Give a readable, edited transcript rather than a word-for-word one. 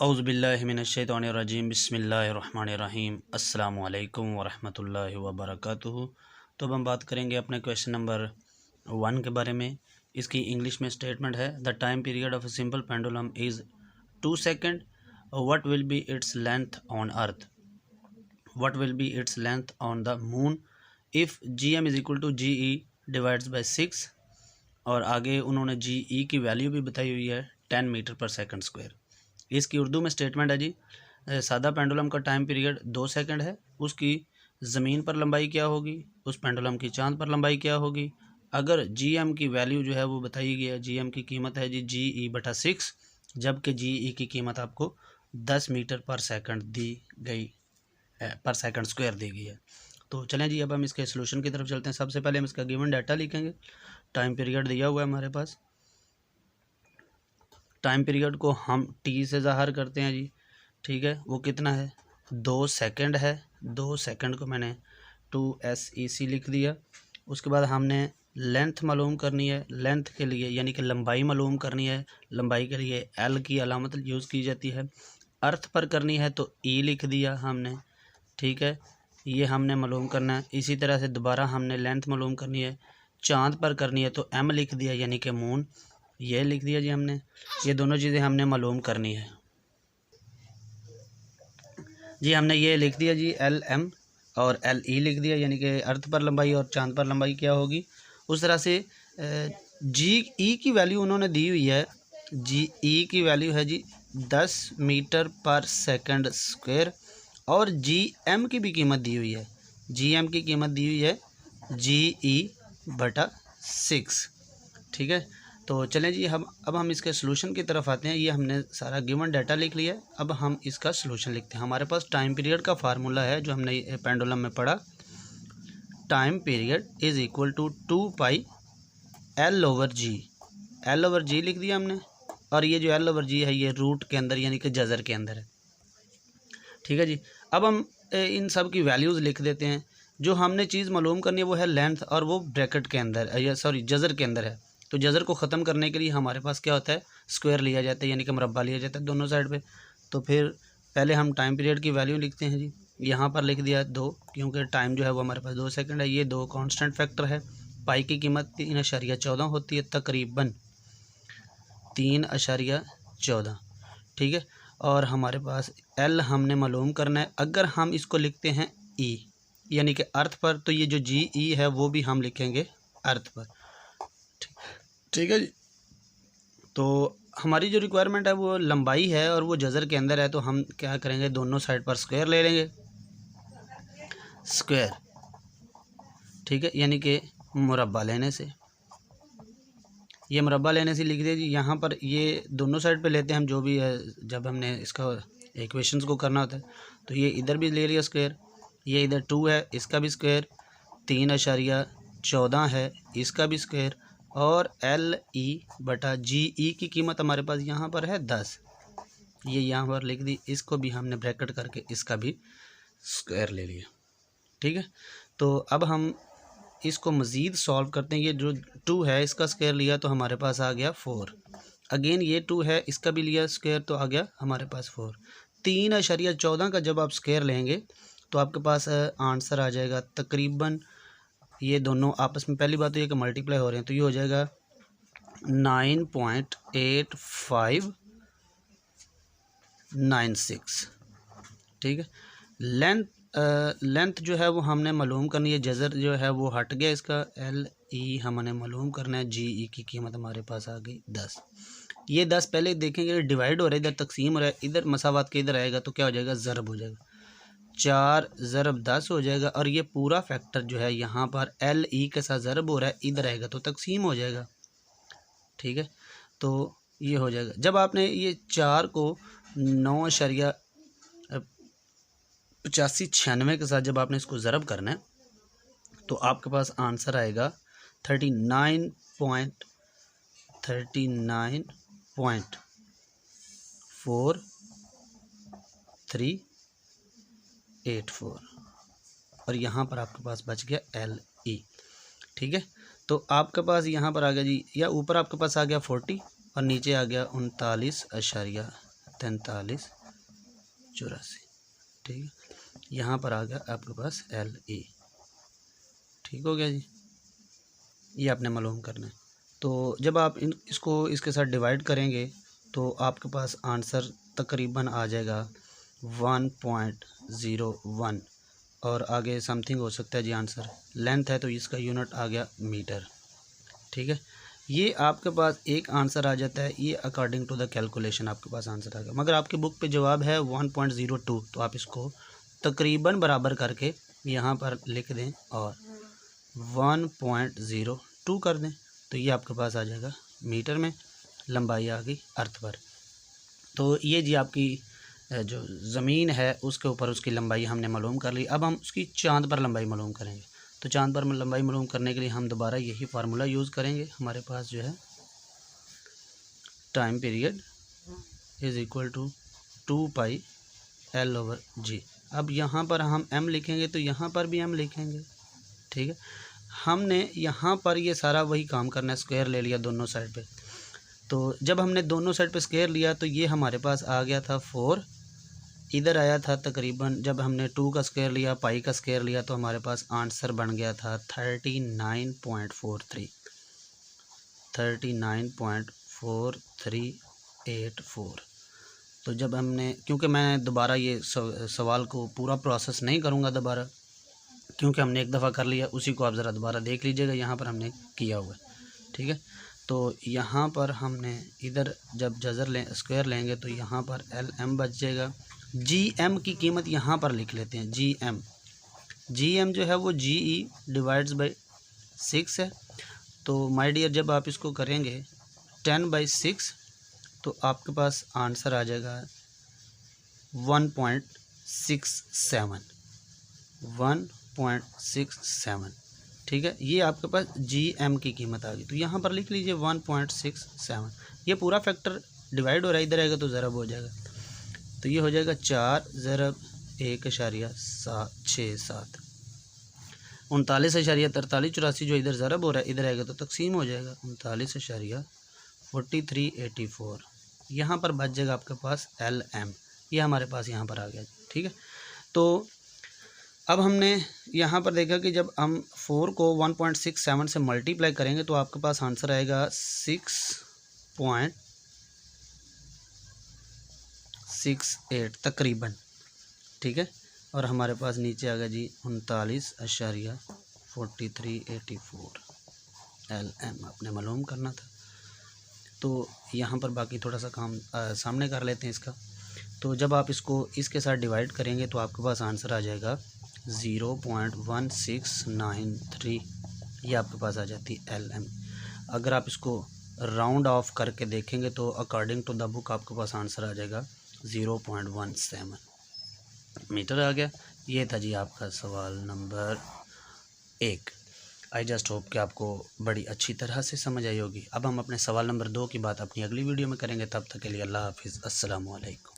औज़ुबिल्लाहिमिनश्शैतानिर्रजीम बिस्मिल्लाहिर्रहमानिर्रहीम अस्सलामु अलैकुम वरहमतुल्लाहि वबरकातुहू। तो अब हम बात करेंगे अपने क्वेश्चन नंबर 1 के बारे में। इसकी इंग्लिश में स्टेटमेंट है, the time period of a simple pendulum is 2 second. What will be its length on Earth? What will be its length on the moon if g m is equal to g e divides by 6। और आगे उन्होंने जी ई की value भी बताई हुई है 10 metre पर second square. इसकी उर्दू में स्टेटमेंट है जी, सादा पेंडुलम का टाइम पीरियड 2 सेकंड है, उसकी ज़मीन पर लंबाई क्या होगी, उस पेंडुलम की चांद पर लंबाई क्या होगी। अगर जी एम की वैल्यू जो है वो बताई गई है, जी एम की कीमत है जी जी ई बटा 6, जबकि जी ई की कीमत आपको 10 मीटर पर सेकंड दी गई है, पर सेकंड स्क्वायर दी गई है। तो चलें जी, अब हम इसके सोल्यूशन की तरफ चलते हैं। सबसे पहले हम इसका गिवन डाटा लिखेंगे। टाइम पीरियड दिया हुआ है हमारे पास, टाइम पीरियड को हम टी से ज़ाहिर करते हैं जी, ठीक है। वो कितना है, 2 सेकंड है। 2 सेकंड को मैंने 2SEC लिख दिया। उसके बाद हमने लेंथ मालूम करनी है, लेंथ के लिए यानी कि लंबाई मालूम करनी है। लंबाई के लिए L की अलामत यूज़ की जाती है। अर्थ पर करनी है तो E लिख दिया हमने, ठीक है। ये हमने मालूम करना है। इसी तरह से दोबारा हमने लेंथ मालूम करनी है, चाँद पर करनी है तो M लिख दिया यानी कि मून, ये लिख दिया जी हमने। ये दोनों चीज़ें हमने मालूम करनी है जी। हमने ये लिख दिया जी, LM और LE लिख दिया यानी कि अर्थ पर लंबाई और चांद पर लंबाई क्या होगी। उस तरह से GE की वैल्यू उन्होंने दी हुई है। GE की वैल्यू है जी 10 मीटर पर सेकंड स्क्वायर, और GM की भी कीमत दी हुई है। GM की कीमत दी हुई है GE बटा 6, ठीक है। तो चलें जी, अब हम इसके सलूशन की तरफ आते हैं। ये हमने सारा गिवन डाटा लिख लिया है, अब हम इसका सलूशन लिखते हैं। हमारे पास टाइम पीरियड का फार्मूला है जो हमने पेंडुलम में पढ़ा। Time period is equal to 2 pi L/G। L/G लिख दिया हमने, और ये जो L/G है ये रूट के अंदर यानी कि जज़र के अंदर है, ठीक है जी। अब हम इन सब की वैल्यूज़ लिख देते हैं। जो हमने चीज़ मालूम करनी है वो है लेंथ, और वो ब्रैकेट के अंदर या सॉरी जज़र के अंदर है। तो जज़र को ख़त्म करने के लिए हमारे पास क्या होता है, स्क्वायर लिया जाता है यानी कि मुरब्बा लिया जाता है दोनों साइड पे। तो फिर पहले हम टाइम पीरियड की वैल्यू लिखते हैं जी। यहाँ पर लिख दिया 2, क्योंकि टाइम जो है वो हमारे पास 2 सेकंड है। ये 2 कांस्टेंट फैक्टर है। पाई की कीमत 3.14 होती है, तकरीबन 3.14, ठीक है। और हमारे पास L हमने मालूम करना है। अगर हम इसको लिखते हैं E यानी कि अर्थ पर, तो ये जो GE है वो भी हम लिखेंगे अर्थ पर, ठीक है जी। तो हमारी जो रिक्वायरमेंट है वो लंबाई है और वो जज़र के अंदर है, तो हम क्या करेंगे, दोनों साइड पर स्क्वायर ले लेंगे, स्क्वायर, ठीक है, यानी कि मुरब्बा लेने से। ये मुरब्बा लेने से लिख दिया जी। यहाँ पर ये दोनों साइड पे लेते हैं हम, जो भी है जब हमने इसका इक्वेशंस को करना होता है। तो ये इधर भी ले लिया स्क्वायर, ये इधर 2 है इसका भी स्क्वायर, 3.14 है इसका भी स्क्वायर, और LE बटा GE की कीमत हमारे पास यहाँ पर है 10, ये यहाँ पर लिख दी। इसको भी हमने ब्रैकेट करके इसका भी स्क्वायर ले लिया, ठीक है। तो अब हम इसको मज़ीद सॉल्व करते हैं। ये जो 2 है इसका स्क्वायर लिया तो हमारे पास आ गया 4। अगेन ये 2 है इसका भी लिया स्क्वायर तो आ गया हमारे पास 4। 3.14 का जब आप स्क्वायर लेंगे तो आपके पास आंसर आ जाएगा तकरीबन, ये दोनों आपस में, पहली बात तो ये कि मल्टीप्लाई हो रहे हैं, तो ये हो जाएगा 9.8596, ठीक है। लेंथ जो है वो हमने मालूम करनी है। जज़र जो है वो हट गया इसका, LE हमने मालूम करना है। GE की कीमत हमारे पास आ गई 10। ये 10 पहले देखेंगे डिवाइड हो रहा है, इधर तकसीम हो रहा है, इधर मसावात के इधर आएगा तो क्या हो जाएगा, ज़रब हो जाएगा, 4 ज़रब 10 हो जाएगा। और ये पूरा फैक्टर जो है यहाँ पर LE के साथ ज़रब हो रहा है, इधर आएगा तो तकसीम हो जाएगा, ठीक है। तो ये हो जाएगा। जब आपने ये 4 को 9.8596 के साथ जब आपने इसको ज़रब करना है तो आपके पास आंसर आएगा 39.4384, और यहाँ पर आपके पास बच गया LE, ठीक है। तो आपके पास यहाँ पर आ गया जी, या ऊपर आपके पास आ गया 40 और नीचे आ गया 39.10, 4384, ठीक है। यहाँ पर आ गया आपके पास LE, ठीक हो गया जी। ये आपने मालूम करना है। तो जब आप इसको इसके साथ डिवाइड करेंगे तो आपके पास आंसर तकरीबन आ जाएगा 1.01 और आगे समथिंग हो सकता है जी आंसर। लेंथ है तो इसका यूनिट आ गया मीटर, ठीक है। ये आपके पास एक आंसर आ जाता है, ये अकॉर्डिंग टू द कैलकुलेशन आपके पास आंसर आ गया। मगर आपकी बुक पे जवाब है 1.02, तो आप इसको तकरीबन बराबर करके यहाँ पर लिख दें और 1.02 कर दें, तो ये आपके पास आ जाएगा मीटर में। लंबाई आ गई अर्थ पर। तो ये जी आपकी जो ज़मीन है उसके ऊपर उसकी लंबाई हमने मालूम कर ली। अब हम उसकी चाँद पर लंबाई मालूम करेंगे। तो चाँद पर लंबाई मालूम करने के लिए हम दोबारा यही फार्मूला यूज़ करेंगे। हमारे पास जो है time period is equal to 2πL/g। अब यहाँ पर हम m लिखेंगे तो यहाँ पर भी m लिखेंगे, ठीक है। हमने यहाँ पर ये सारा वही काम करना है, स्क्वायर ले लिया दोनों साइड पे। तो जब हमने दोनों साइड पे स्क्वायर लिया तो ये हमारे पास आ गया था 4, इधर आया था तकरीबन, जब हमने 2 का स्क्वायर लिया, पाई का स्क्वायर लिया, तो हमारे पास आंसर बन गया था 39.43, 39.4384। तो जब हमने, क्योंकि मैं दोबारा ये सवाल को पूरा प्रोसेस नहीं करूँगा दोबारा, क्योंकि हमने एक दफ़ा कर लिया, उसी को आप ज़रा दोबारा देख लीजिएगा, यहाँ पर हमने किया हुआ है, ठीक है। तो यहाँ पर हमने इधर जब जज़र स्क्वायर लेंगे तो यहाँ पर LM बच जाएगा। GM की कीमत यहाँ पर लिख लेते हैं। GM जो है वो GE डिवाइड्स बाई 6 है। तो माय डियर जब आप इसको करेंगे 10/6 तो आपके पास आंसर आ जाएगा 1.67, ठीक है। ये आपके पास GM की कीमत आ गई। तो यहाँ पर लिख लीजिए 1.67। ये पूरा फैक्टर डिवाइड हो रहा है, इधर आएगा तो ज़रब हो जाएगा। तो ये हो जाएगा 4 ज़रब 1.67, 39.4384 जो इधर ज़रब हो रहा है, इधर आएगा तो तकसीम हो जाएगा 39.4384। यहाँ पर बच जाएगा आपके पास LM, ये हमारे पास यहाँ पर आ गया, ठीक है। तो अब हमने यहाँ पर देखा कि जब हम 4 को 1.67 से मल्टीप्लाई करेंगे तो आपके पास आंसर आएगा 6.68 तकरीबन, ठीक है। और हमारे पास नीचे आ गया जी 39.4384 LM आपने मालूम करना था। तो यहाँ पर बाकी थोड़ा सा काम सामने कर लेते हैं इसका। तो जब आप इसको इसके साथ डिवाइड करेंगे तो आपके पास आंसर आ जाएगा 0.1693, ये आपके पास आ जाती है LM। अगर आप इसको राउंड ऑफ करके देखेंगे तो अकॉर्डिंग टू द बुक आपके पास आंसर आ जाएगा 0.17 मीटर आ गया। ये था जी आपका सवाल नंबर 1। आई जस्ट होप कि आपको बड़ी अच्छी तरह से समझ आई होगी। अब हम अपने सवाल नंबर 2 की बात अपनी अगली वीडियो में करेंगे। तब तक के लिए अल्लाह हाफिज़, अस्सलामु अलैकुम।